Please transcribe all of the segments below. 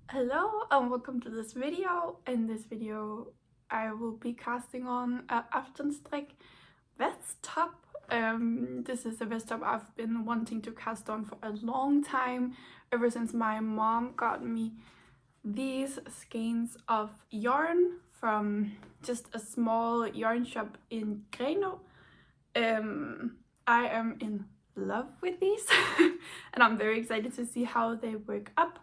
Hello and welcome to this video. In this video I will be casting on a Aftenstrikk vest top. This is a vest top I've been wanting to cast on for a long time, ever since my mom got me these skeins of yarn from just a small yarn shop in Greno. I am in love with these and I'm very excited to see how they work up.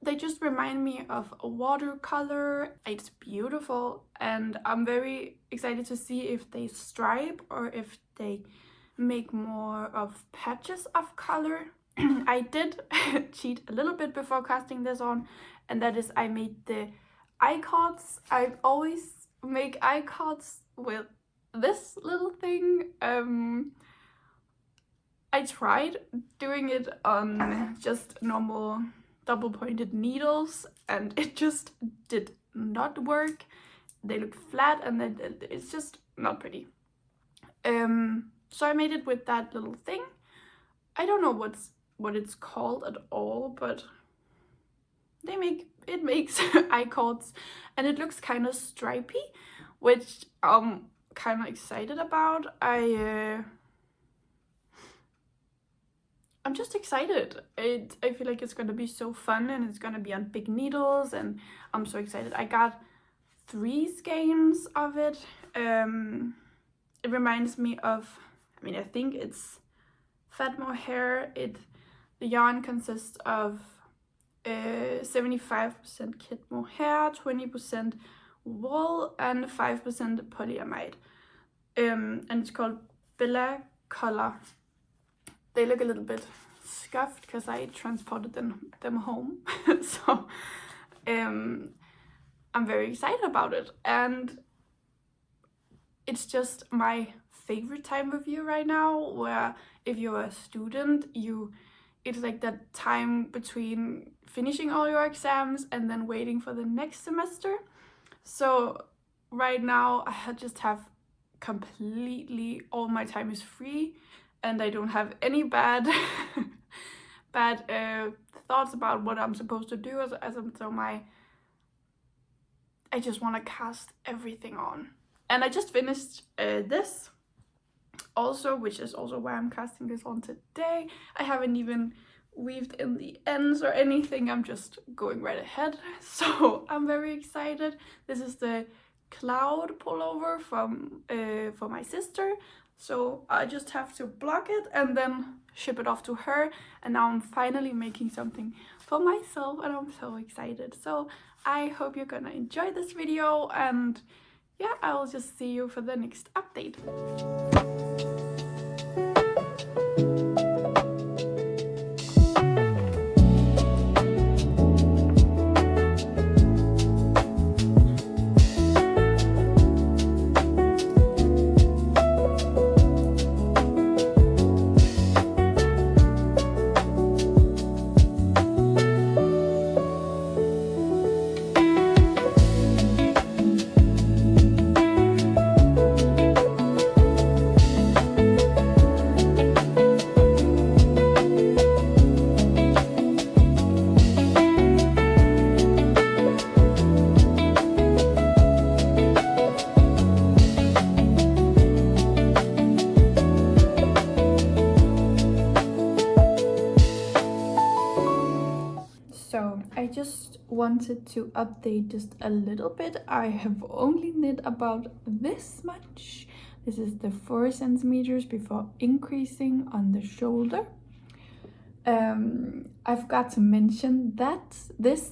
They just remind me of a watercolor. It's beautiful and I'm very excited to see if they stripe or if they make more of patches of color. I did cheat a little bit before casting this on, and that is I made the eye cards. I always make eye cards with this little thing. I tried doing it on just normal double pointed needles and it just did not work. They look flat and it's just not pretty. So I made it with that little thing. I don't know what it's called at all, but it makes eye cards and it looks kind of stripy, which I'm kind of excited about. I'm just excited. I feel like it's gonna be so fun and it's gonna be on big needles and I'm so excited. I got 3 skeins of it. It reminds me of, I think it's fat mohair. The yarn consists of 75% kit mohair, 20% wool and 5% polyamide. And it's called Bella Color. They look a little bit scuffed because I transported them home. So I'm very excited about it, and it's just my favorite time of year right now, where if you're a student, it's like that time between finishing all your exams and then waiting for the next semester. So right now I just have completely all my time is free and I don't have any bad thoughts about what I'm supposed to do I just want to cast everything on. And I just finished this also, which is also why I'm casting this on today. I haven't even weaved in the ends or anything. I'm just going right ahead. So I'm very excited. This is the cloud pullover from for my sister. So I just have to block it and then ship it off to her. And now I'm finally making something for myself and I'm so excited. So I hope you're gonna enjoy this video, and yeah, I'll just see you for the next update. So I just wanted to update just a little bit. I have only knit about this much. This is the 4 centimeters before increasing on the shoulder. I've got to mention that this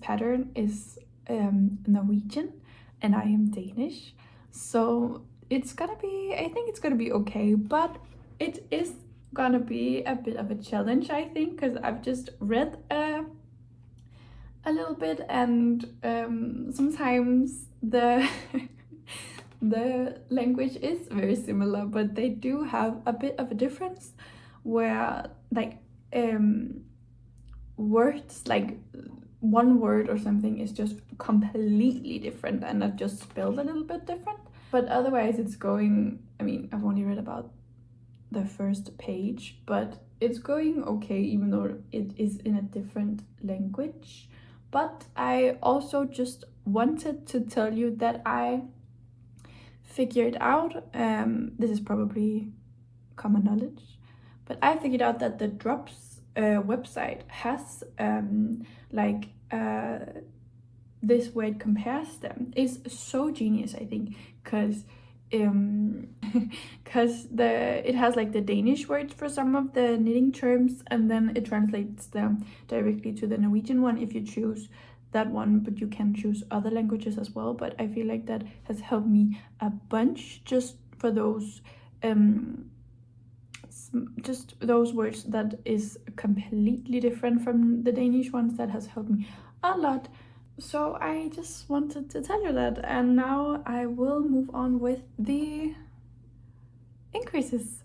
pattern is Norwegian and I am Danish, so it's gonna be, I think it's gonna be okay, but it is gonna be a bit of a challenge, I think, because I've just read a little bit and sometimes the the language is very similar, but they do have a bit of a difference where like words, like one word or something is just completely different and not just spelled a little bit different, but otherwise it's going, I've only read about the first page, but it's going okay even though it is in a different language. But I also just wanted to tell you that I figured out, this is probably common knowledge, but I figured out that the Drops website has this where it compares them. It's so genius, I think, because it has like the Danish words for some of the knitting terms, and then it translates them directly to the Norwegian one if you choose that one, but you can choose other languages as well. But I feel like that has helped me a bunch, just for those just those words that is completely different from the Danish ones. That has helped me a lot. So I just wanted to tell you that, and now I will move on with the increases.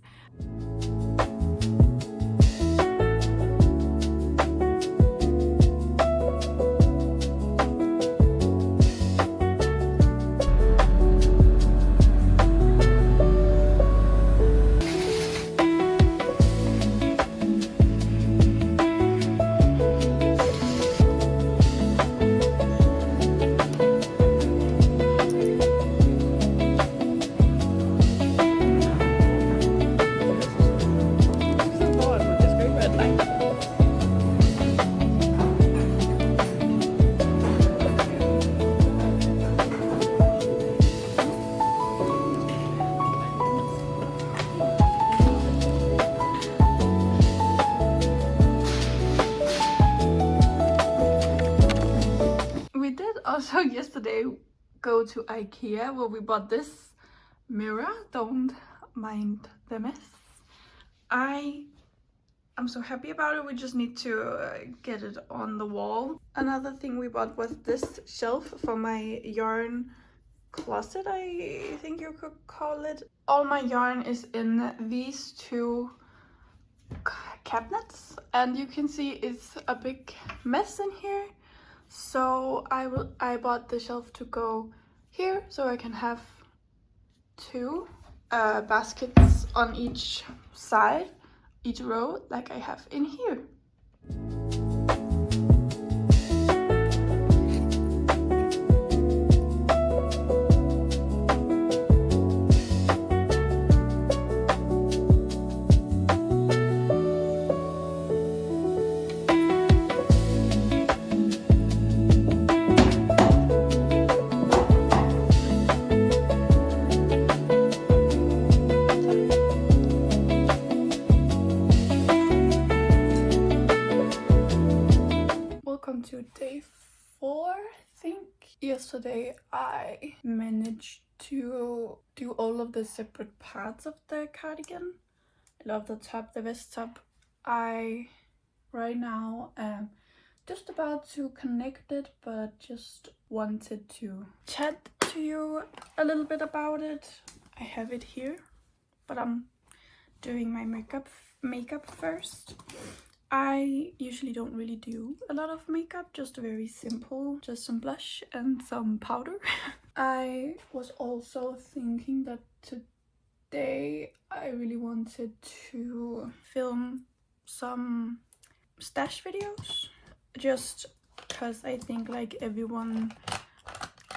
Also yesterday go to IKEA where we bought this mirror. Don't mind the mess. I'm so happy about it. We just need to get it on the wall. Another thing we bought was this shelf for my yarn closet, I think you could call it. All my yarn is in these two cabinets, and you can see it's a big mess in here. So I bought the shelf to go here, so I can have two baskets on each side, each row, like I have in here. To day 4, I think. Yesterday I managed to do all of the separate parts of the cardigan. I love the top, the vest top. I right now am just about to connect it, but just wanted to chat to you a little bit about it. I have it here, but I'm doing my makeup first. I usually don't really do a lot of makeup, just very simple, just some blush and some powder. I was also thinking that today I really wanted to film some stash videos, just because I think, like everyone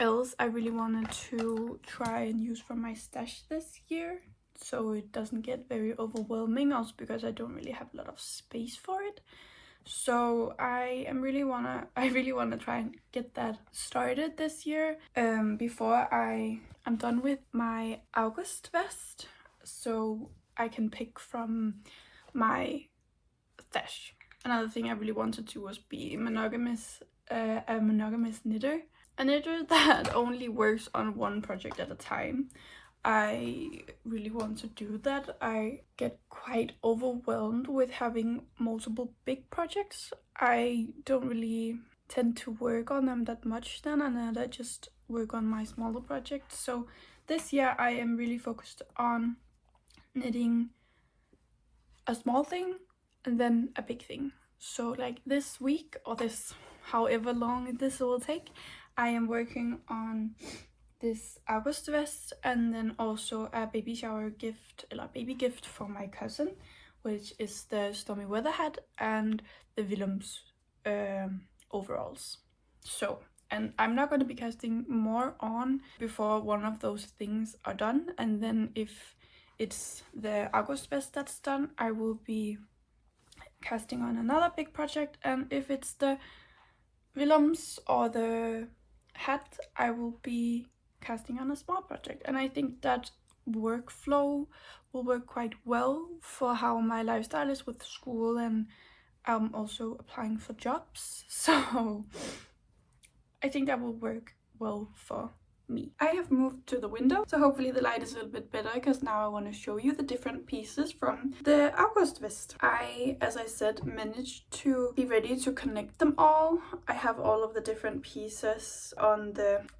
else, I really wanted to try and use from my stash this year, so it doesn't get very overwhelming, also because I don't really have a lot of space for it. So I really wanna try and get that started this year, before I'm done with my Augustvest, so I can pick from my stash. Another thing I really wanted to was be monogamous, a monogamous knitter. A knitter that only works on one project at a time. I really want to do that. I get quite overwhelmed with having multiple big projects. I don't really tend to work on them that much then, and I just work on my smaller projects. So this year I am really focused on knitting a small thing and then a big thing. So like this week, or this however long this will take, I am working on this Augustvest, and then also a baby shower gift, or baby gift for my cousin, which is the Stormy Weather hat and the Willems overalls. So, and I'm not going to be casting more on before one of those things are done, and then if it's the Augustvest that's done, I will be casting on another big project, and if it's the Willems or the hat, I will be casting on a small project. And I think that workflow will work quite well for how my lifestyle is with school, and I'm also applying for jobs, so I think that will work well for me. I have moved to the window, so hopefully the light is a little bit better, because now I want to show you the different pieces from the Augustvest. I, as I said, managed to be ready to connect them all. I have all of the different pieces on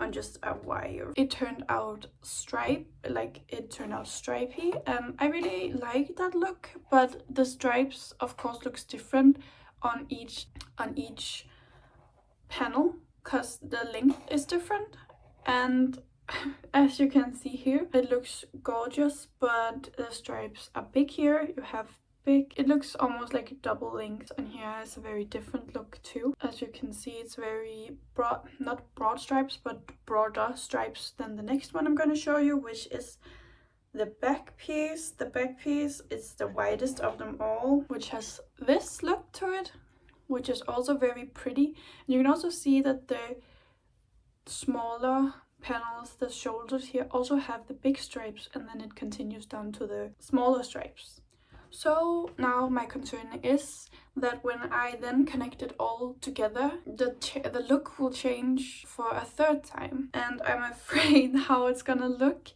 just a wire. It turned out stripy, and I really like that look, but the stripes of course looks different on each panel, because the length is different. And as you can see here, it looks gorgeous, but the stripes are big here. You have big, it looks almost like a double length, and here has a very different look too. As you can see, it's very broad, not broad stripes, but broader stripes than the next one I'm going to show you, which is the back piece. The back piece is the widest of them all, which has this look to it, which is also very pretty. And you can also see that the smaller panels, the shoulders here, also have the big stripes, and then it continues down to the smaller stripes. So now my concern is that when I then connect it all together, the look will change for a third time, and I'm afraid how it's gonna look.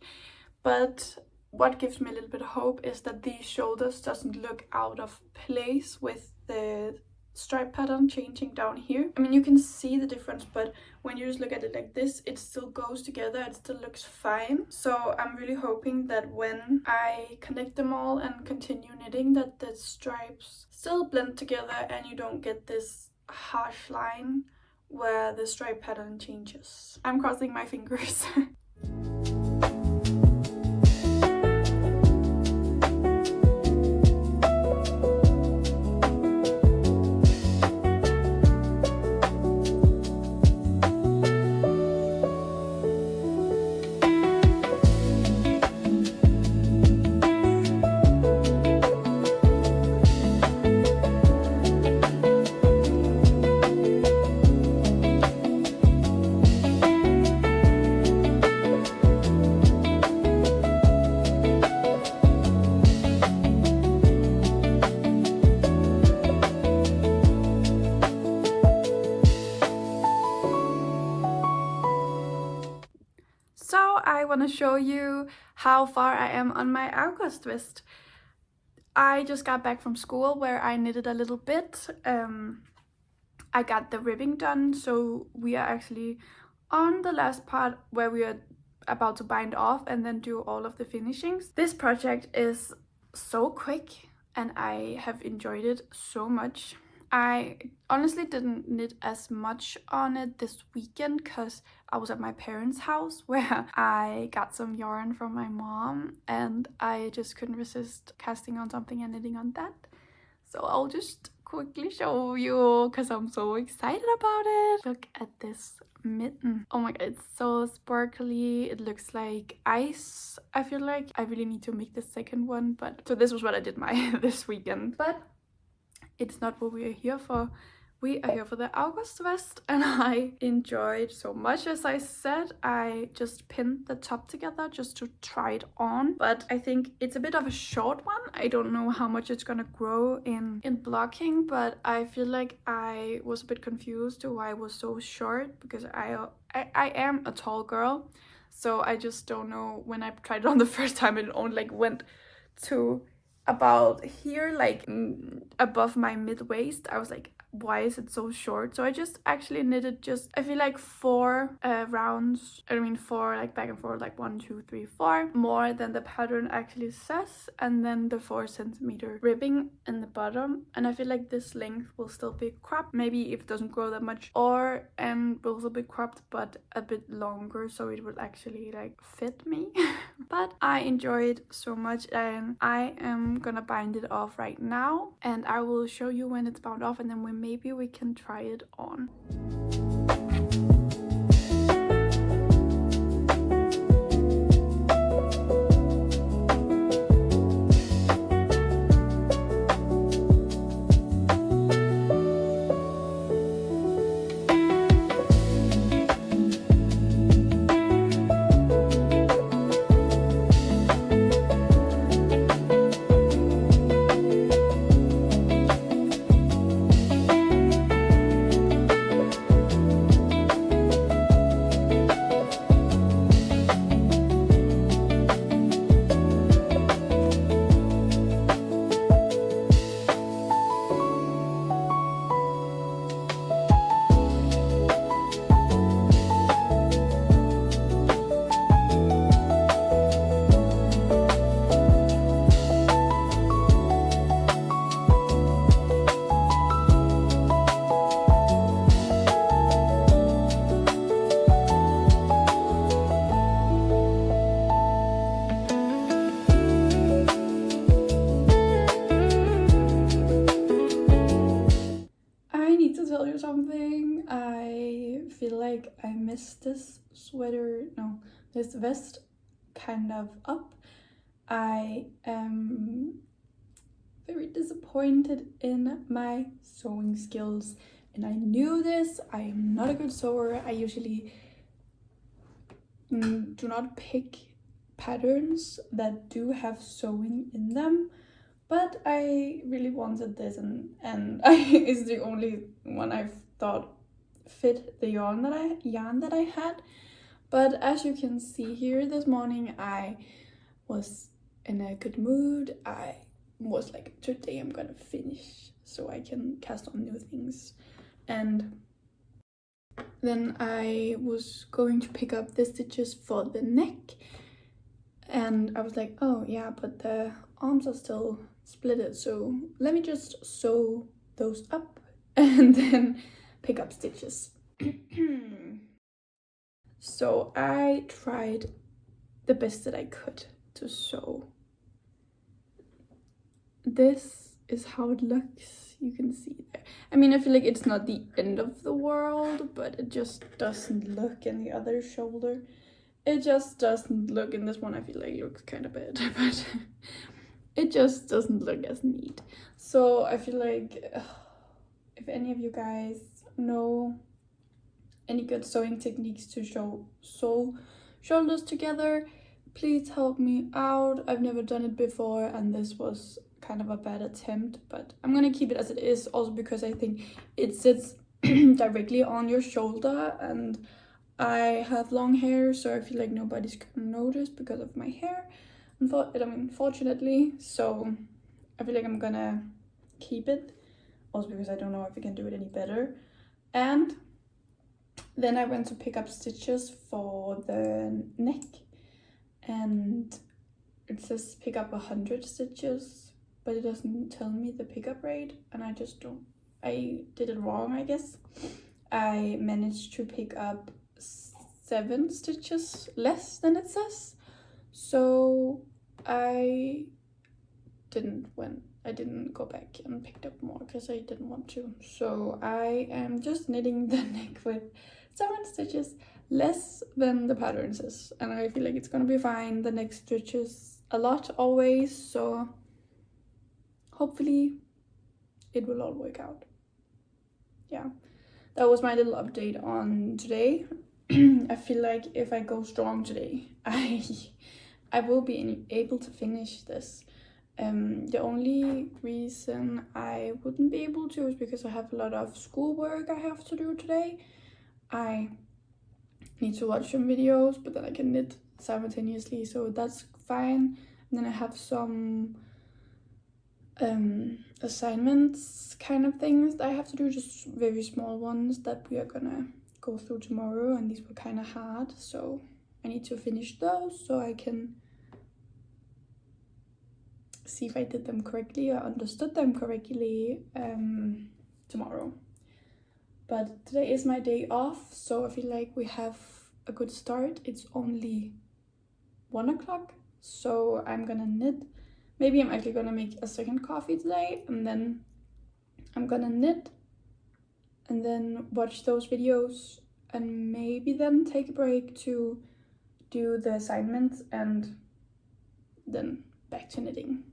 But what gives me a little bit of hope is that these shoulders doesn't look out of place with the stripe pattern changing down here. I mean, you can see the difference, but when you just look at it like this, it still goes together, it still looks fine. So I'm really hoping that when I connect them all and continue knitting, that the stripes still blend together and you don't get this harsh line where the stripe pattern changes. I'm crossing my fingers. I want to show you how far I am on my Augustvest. I just got back from school where I knitted a little bit. I got the ribbing done, so we are actually on the last part where we are about to bind off and then do all of the finishings. This project is so quick and I have enjoyed it so much. I honestly didn't knit as much on it this weekend because I was at my parents' house where I got some yarn from my mom and I just couldn't resist casting on something and knitting on that. So I'll just quickly show you because I'm so excited about it. Look at this mitten. Oh my god, it's so sparkly. It looks like ice. I feel like I really need to make the second one, but so this was what I did this weekend. But it's not what we are here for. We are here for the Augustvest, and I enjoyed so much. As I said, I just pinned the top together just to try it on, but I think it's a bit of a short one. I don't know how much it's gonna grow in blocking, but I feel like I was a bit confused to why it was so short, because I am a tall girl, so I just don't know. When I tried it on the first time, it only like went to about here, like above my mid waist. I was like, why is it so short? So I just actually knitted just, I feel like 4 rounds, I mean 4 like back and forth, like 1, 2, 3, 4, more than the pattern actually says, and then the 4 centimeter ribbing in the bottom. And I feel like this length will still be cropped, maybe if it doesn't grow that much, or will still be cropped but a bit longer, so it will actually like fit me. But I enjoy it so much, and I am gonna bind it off right now, and I will show you when it's bound off, and then maybe we can try it on. Tell you something. I feel like I missed this this vest kind of up. I am very disappointed in my sewing skills, and I knew this. I am not a good sewer. I usually do not pick patterns that do have sewing in them. But I really wanted this, and it's the only one I've thought fit the yarn that I had. But as you can see here, this morning I was in a good mood. I was like, today I'm gonna finish so I can cast on new things. And then I was going to pick up the stitches for the neck, and I was like, oh yeah, but the arms are still splitted, so let me just sew those up and then pick up stitches. So I tried the best that I could to sew. This is how it looks. You can see there. I mean, I feel like it's not the end of the world, but it just doesn't look in the other shoulder. It just doesn't look in this one. I feel like it looks kind of bad, but it just doesn't look as neat. So I feel like if any of you guys know any good sewing techniques to sew shoulders together, please help me out. I've never done it before, and this was kind of a bad attempt, but I'm gonna keep it as it is, also because I think it sits directly on your shoulder, and I have long hair, so I feel like nobody's gonna notice because of my hair, fortunately. So I feel like I'm gonna keep it, also because I don't know if I can do it any better. And then I went to pick up stitches for the neck, and it says pick up 100 stitches, but it doesn't tell me the pickup rate, and I did it wrong, I guess. I managed to pick up 7 stitches less than it says, so I didn't go back and picked up more because I didn't want to. So I am just knitting the neck with 7 stitches less than the pattern says, and I feel like it's gonna be fine. The neck stitches a lot always, so hopefully it will all work out. Yeah, that was my little update on today. I feel like if I go strong today, I will be able to finish this. The only reason I wouldn't be able to is because I have a lot of schoolwork I have to do today. I need to watch some videos, but then I can knit simultaneously, so that's fine. And then I have some assignments kind of things that I have to do, just very small ones that we are gonna go through tomorrow, and these were kind of hard, so I need to finish those so I can see if I did them correctly or understood them correctly tomorrow. But today is my day off, so I feel like we have a good start. It's only 1 o'clock, so I'm gonna knit. Maybe I'm actually gonna make a second coffee today, and then I'm gonna knit and then watch those videos, and maybe then take a break to do the assignments, and then back to knitting.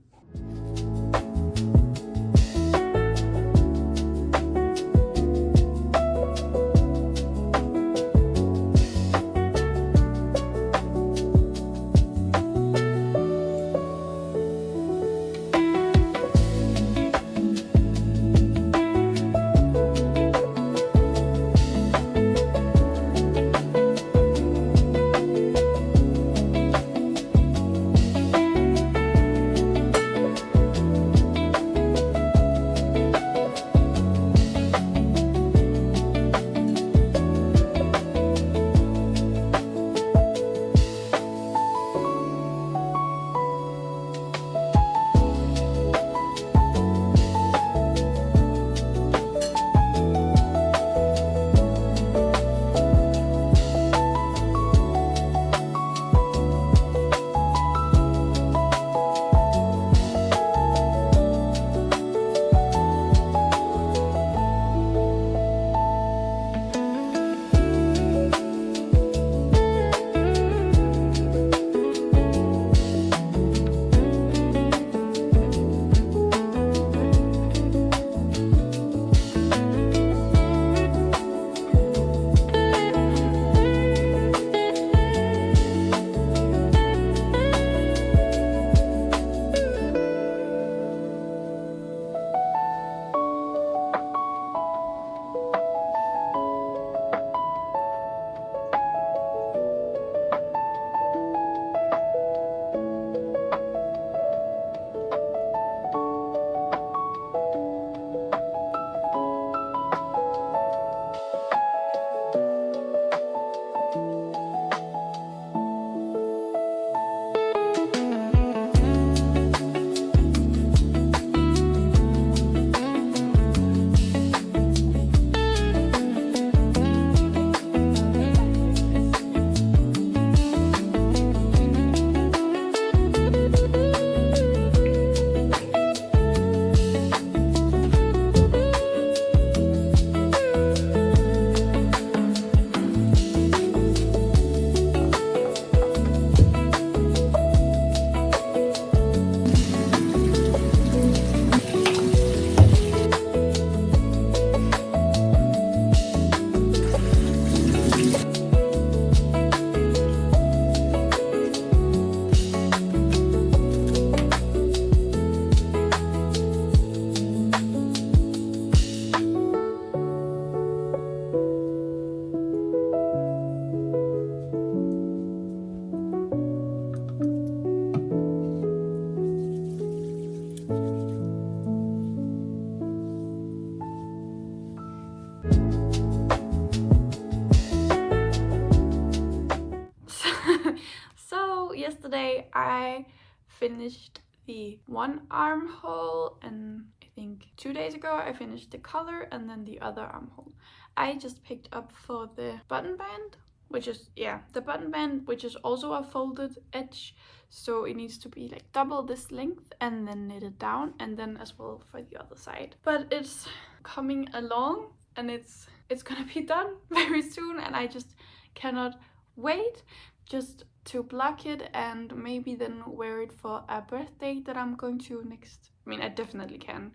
Yesterday I finished the one armhole, and I think 2 days ago I finished the collar and then the other armhole. I just picked up for the button band, which is, yeah, the button band, which is also a folded edge, so it needs to be like double this length and then knitted down, and then as well for the other side. But it's coming along and it's gonna be done very soon, and I just cannot wait just to block it and maybe then wear it for a birthday that I'm going to next. I mean, I definitely can.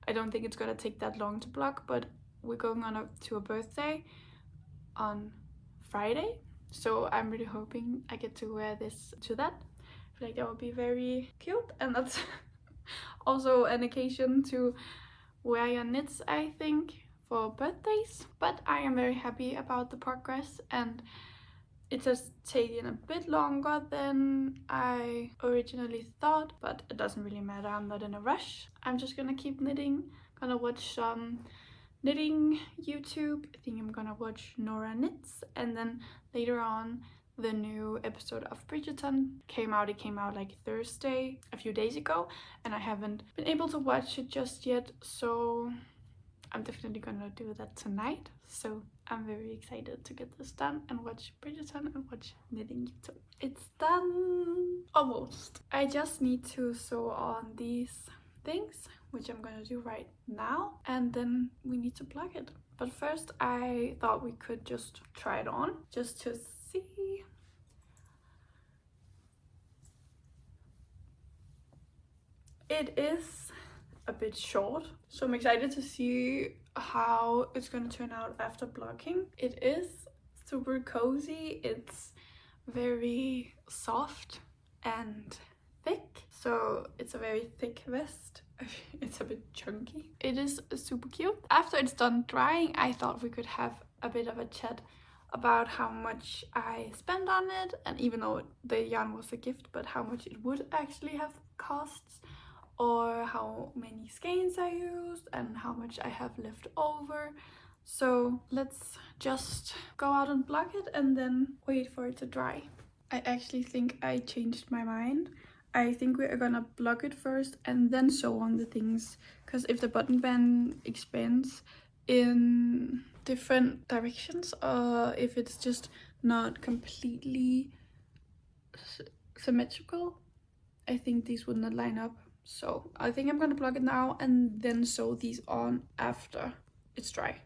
I don't think it's gonna take that long to block, but we're going on to a birthday on Friday, so I'm really hoping I get to wear this to that. I feel like that would be very cute, and that's also an occasion to wear your knits, I think, for birthdays. But I am very happy about the progress, and It has taken a bit longer than I originally thought, but it doesn't really matter. I'm not in a rush. I'm just gonna keep knitting. Gonna watch some knitting YouTube. I think I'm gonna watch Nora Knits, and then later on the new episode of Bridgerton came out. It came out like Thursday, a few days ago, and I haven't been able to watch it just yet, so I'm definitely gonna do that tonight. So I'm very excited to get this done and watch Bridgerton and watch knitting YouTube. It's done! Almost. I just need to sew on these things, which I'm gonna do right now, and then we need to plug it. But first I thought we could just try it on, just to see. It is a bit short, so I'm excited to see how it's gonna turn out after blocking. It is super cozy. It's very soft and thick, so it's a very thick vest. It's a bit chunky. It is super cute. After it's done drying, I thought we could have a bit of a chat about how much I spent on it, and even though the yarn was a gift, but how much it would actually have cost, or how many skeins I used and how much I have left over. So let's just go out and block it and then wait for it to dry. I actually think I changed my mind. I think we are gonna block it first and then sew on the things, because if the button band expands in different directions, or if it's just not completely symmetrical, I think these would not line up. So I think I'm gonna plug it now and then sew these on after it's dry.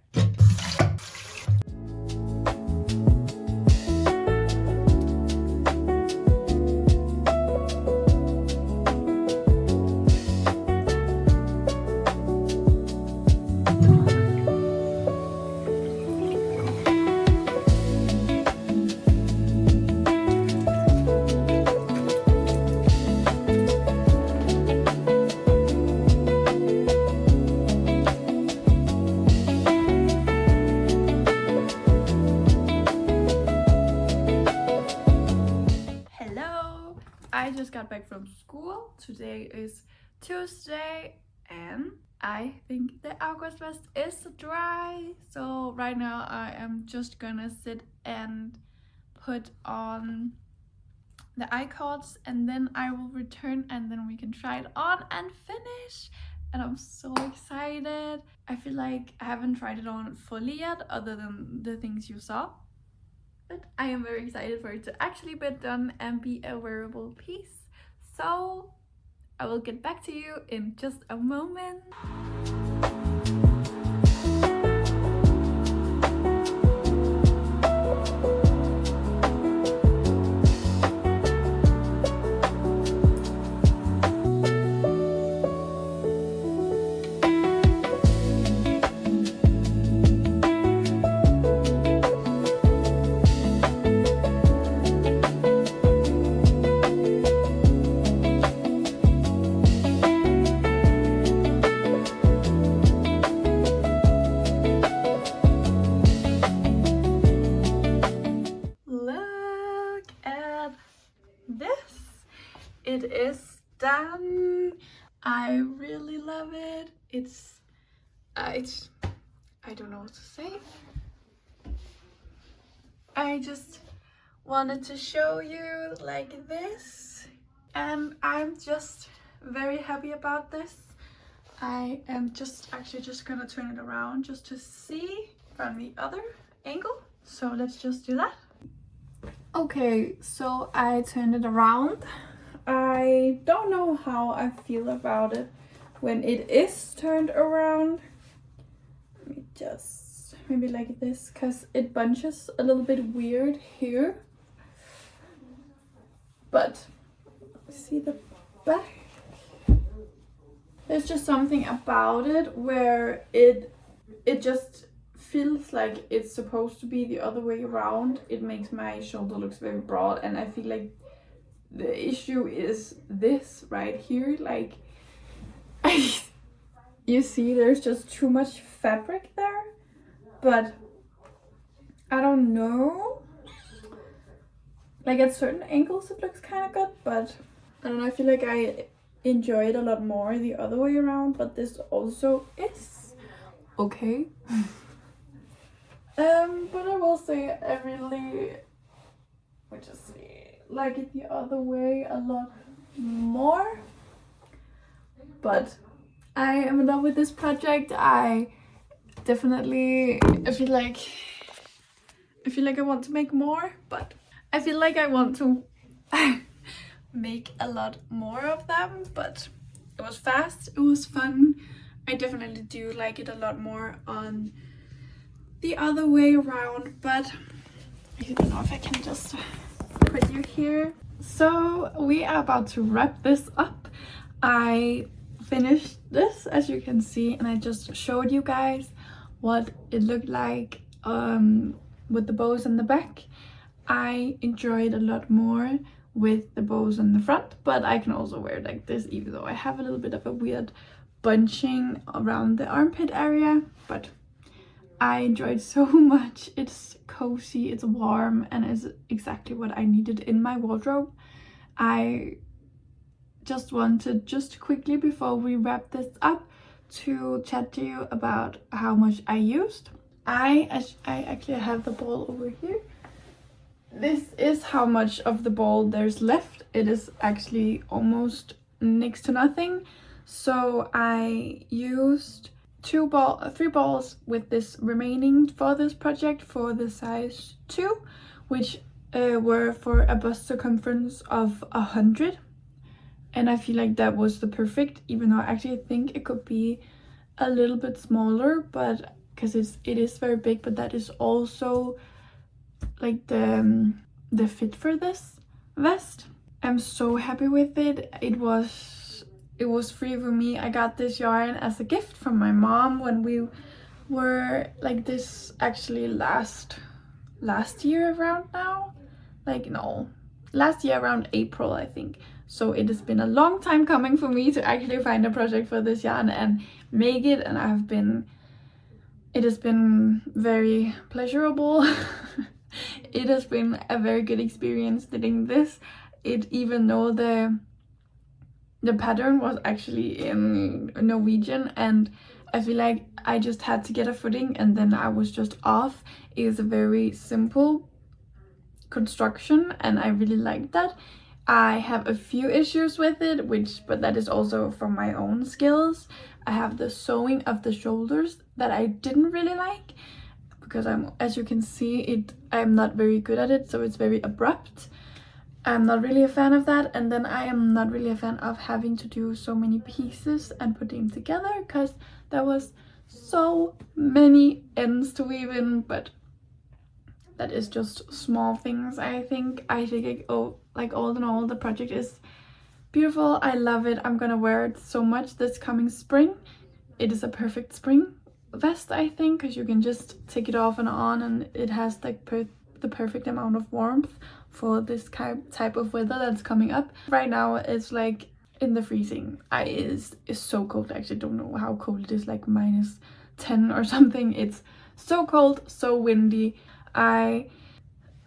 I just got back from school. Today is Tuesday and I think the Augustvest is dry. So right now I am just gonna sit and put on the eye cords, and then I will return and then we can try it on and finish. And I'm so excited. I feel like I haven't tried it on fully yet, other than the things you saw. But I am very excited for it to actually be done and be a wearable piece. So I will get back to you in just a moment. It is done. I really love it. It's I don't know what to say. I just wanted to show you like this, and I'm just very happy about this. I am actually just gonna turn it around just to see from the other angle. So let's just do that. Okay, so I turned it around. I don't know how I feel about it when it is turned around. Let me just maybe like this, because it bunches a little bit weird here. But see the back? There's just something about it where it just feels like it's supposed to be the other way around. It makes my shoulder looks very broad, and I feel like the issue is this right here. Like you see there's just too much fabric there, but I don't know. Like at certain angles it looks kind of good, but I don't know, I feel like I enjoy it a lot more the other way around, but this also is okay. But I will say I really, let just see, like it the other way a lot more. But I am in love with this project. I definitely, I feel like I want to make more, but I feel like I want to make a lot more of them, but it was fast, it was fun. I definitely do like it a lot more on the other way around, but I don't know if I can just put you here. So we are about to wrap this up. I finished this, as you can see, and I just showed you guys what it looked like with the bows on the back. I enjoy it a lot more with the bows on the front, but I can also wear it like this, even though I have a little bit of a weird bunching around the armpit area, but I enjoyed so much. It's cozy, it's warm, and it's exactly what I needed in my wardrobe. I just wanted, just quickly before we wrap this up, to chat to you about how much I used. I actually have the ball over here. This is how much of the ball there's left. It is actually almost next to nothing. So I used 3 balls with this remaining for this project for the size 2, which were for a bust circumference of 100. And I feel like that was the perfect, even though I actually think it could be a little bit smaller, but because it is very big, but that is also like the fit for this vest. I'm so happy with it. It was free for me. I got this yarn as a gift from my mom when we were like this, actually last year around now. Like, no, last year around April, I think. So it has been a long time coming for me to actually find a project for this yarn and make it, and it has been very pleasurable. It has been a very good experience knitting this. Even though the pattern was actually in Norwegian, and I feel like I just had to get a footing and then I was just off. It is a very simple construction and I really like that. I have a few issues with it, but that is also from my own skills. I have the sewing of the shoulders that I didn't really like, because as you can see, I'm not very good at it, so it's very abrupt. I'm not really a fan of that, and then I am not really a fan of having to do so many pieces and put them together, because there was so many ends to weave in, but that is just small things. I think like all in all, the project is beautiful. I love it. I'm gonna wear it so much this coming spring. It is a perfect spring vest, I think, because you can just take it off and on, and it has like the perfect amount of warmth for this type of weather that's coming up. Right now it's like in the freezing. It's so cold. I actually don't know how cold it is, like -10 or something. It's so cold, so windy. I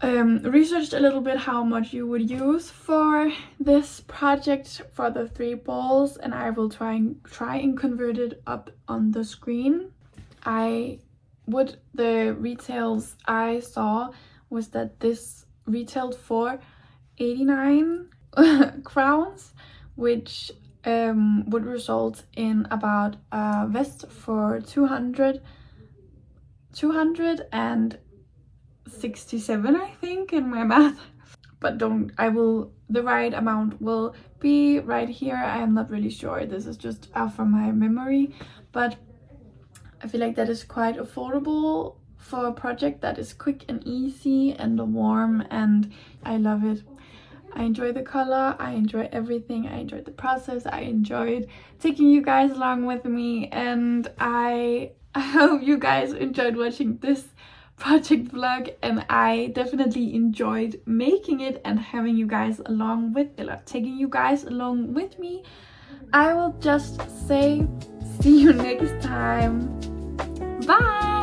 researched a little bit how much you would use for this project for the 3 balls, and I will try and convert it up on the screen. The retails I saw was that this retailed for 89 crowns, which would result in about a vest for 267, I think, in my math. But the right amount will be right here. I am not really sure. This is just out from my memory, but I feel like that is quite affordable for a project that is quick and easy and warm, and I love it. I enjoy the color, I enjoy everything, I enjoyed the process, I enjoyed taking you guys along with me, and I hope you guys enjoyed watching this project vlog, and I definitely enjoyed making it and having you guys taking you guys along with me. I will just say see you next time. Bye!